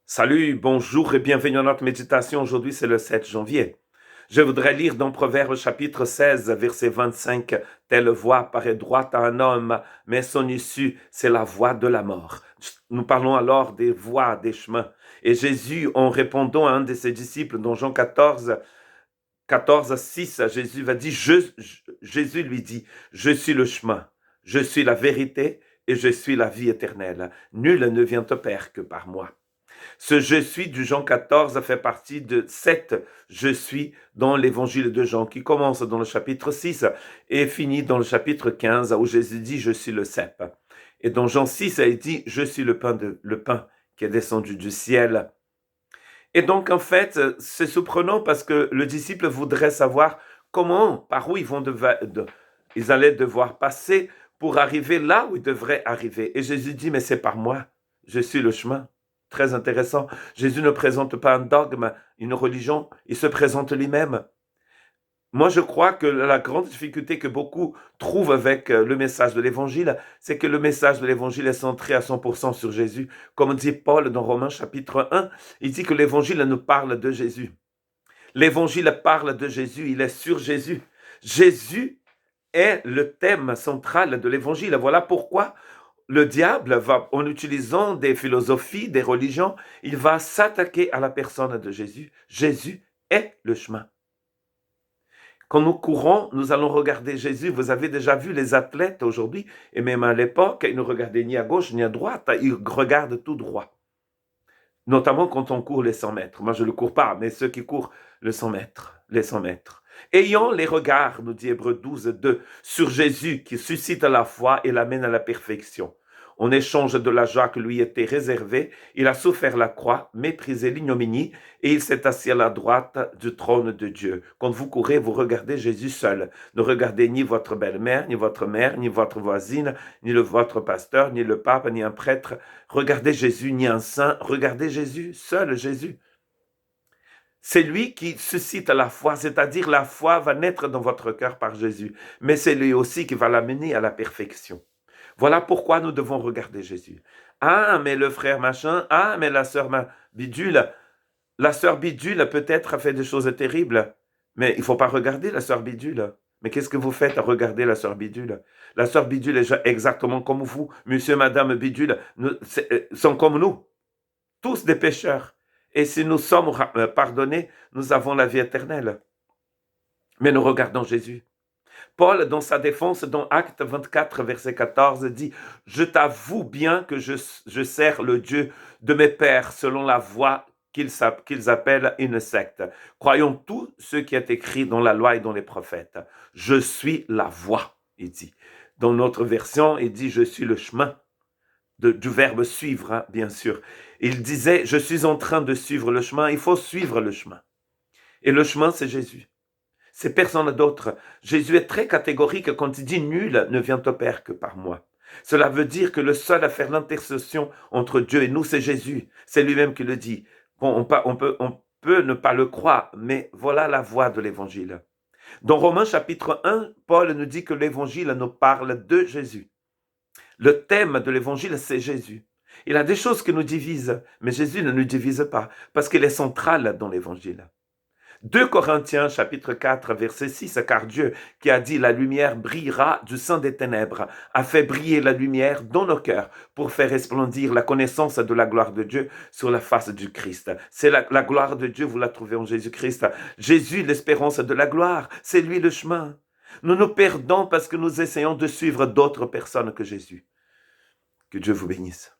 Salut, bonjour et bienvenue à notre méditation. Aujourd'hui, c'est le 7 janvier. Je voudrais lire dans Proverbes chapitre 16, verset 25. Telle voie paraît droite à un homme, mais son issue, c'est la voie de la mort. Nous parlons alors des voies, des chemins. Et Jésus, en répondant à un de ses disciples dans Jean 14, 6, Jésus lui dit, je suis le chemin, je suis la vérité et je suis la vie éternelle. Nul ne vient au Père que par moi. Ce je suis du Jean 14 fait partie de 7 je suis dans l'évangile de Jean qui commence dans le chapitre 6 et finit dans le chapitre 15 où Jésus dit je suis le cep. Et dans Jean 6, il dit je suis le pain qui est descendu du ciel. Et donc en fait, c'est surprenant parce que le disciple voudrait savoir comment, par où ils allaient devoir passer pour arriver là où ils devraient arriver. Et Jésus dit mais c'est par moi, je suis le chemin. Très intéressant. Jésus ne présente pas un dogme, une religion, il se présente lui-même. Moi, je crois que la grande difficulté que beaucoup trouvent avec le message de l'Évangile, c'est que le message de l'Évangile est centré à 100% sur Jésus. Comme dit Paul dans Romains chapitre 1, il dit que l'Évangile nous parle de Jésus. L'Évangile parle de Jésus, il est sur Jésus. Jésus est le thème central de l'Évangile. Voilà pourquoi le diable va, en utilisant des philosophies, des religions, il va s'attaquer à la personne de Jésus. Jésus est le chemin. Quand nous courons, nous allons regarder Jésus. Vous avez déjà vu les athlètes aujourd'hui, et même à l'époque, ils ne regardaient ni à gauche ni à droite, ils regardent tout droit. Notamment quand on court les 100 mètres. Moi, je ne le cours pas, mais ceux qui courent les 100 mètres. Ayant les regards, nous dit Hébreux 12, 2, sur Jésus qui suscite la foi et l'amène à la perfection. En échange de la joie qui lui était réservée, il a souffert la croix, méprisé l'ignominie, et il s'est assis à la droite du trône de Dieu. Quand vous courez, vous regardez Jésus seul. Ne regardez ni votre belle-mère, ni votre mère, ni votre voisine, ni votre pasteur, ni le pape, ni un prêtre. Regardez Jésus, ni un saint. Regardez Jésus, seul Jésus. C'est lui qui suscite la foi, c'est-à-dire la foi va naître dans votre cœur par Jésus, mais c'est lui aussi qui va l'amener à la perfection. Voilà pourquoi nous devons regarder Jésus. Ah, mais le frère machin, ah, mais la sœur bidule, peut-être a fait des choses terribles, mais il ne faut pas regarder la sœur bidule. Mais qu'est-ce que vous faites à regarder la sœur bidule? La sœur bidule est exactement comme vous, monsieur, madame bidule, sont comme nous, tous des pécheurs. Et si nous sommes pardonnés, nous avons la vie éternelle. Mais nous regardons Jésus. Paul, dans sa défense, dans Acte 24, verset 14, dit « Je t'avoue bien que je sers le Dieu de mes pères selon la voie qu'ils appellent une secte. Croyons tout ce qui est écrit dans la loi et dans les prophètes. Je suis la voie, il dit. Dans notre version, il dit « Je suis le chemin ». Du verbe suivre, hein, bien sûr. Il disait, je suis en train de suivre le chemin, il faut suivre le chemin. Et le chemin, c'est Jésus. C'est personne d'autre. Jésus est très catégorique quand il dit, nul ne vient au Père que par moi. Cela veut dire que le seul à faire l'intercession entre Dieu et nous, c'est Jésus. C'est lui-même qui le dit. Bon, on peut ne pas le croire, mais voilà la voie de l'évangile. Dans Romains chapitre 1, Paul nous dit que l'évangile nous parle de Jésus. Le thème de l'évangile, c'est Jésus. Il y a des choses qui nous divisent, mais Jésus ne nous divise pas, parce qu'il est central dans l'évangile. 2 Corinthiens chapitre 4 verset 6, car Dieu qui a dit la lumière brillera du sein des ténèbres, a fait briller la lumière dans nos cœurs pour faire resplendir la connaissance de la gloire de Dieu sur la face du Christ. C'est la gloire de Dieu, vous la trouvez en Jésus-Christ. Jésus, l'espérance de la gloire, c'est lui le chemin. Nous nous perdons parce que nous essayons de suivre d'autres personnes que Jésus. Que Dieu vous bénisse.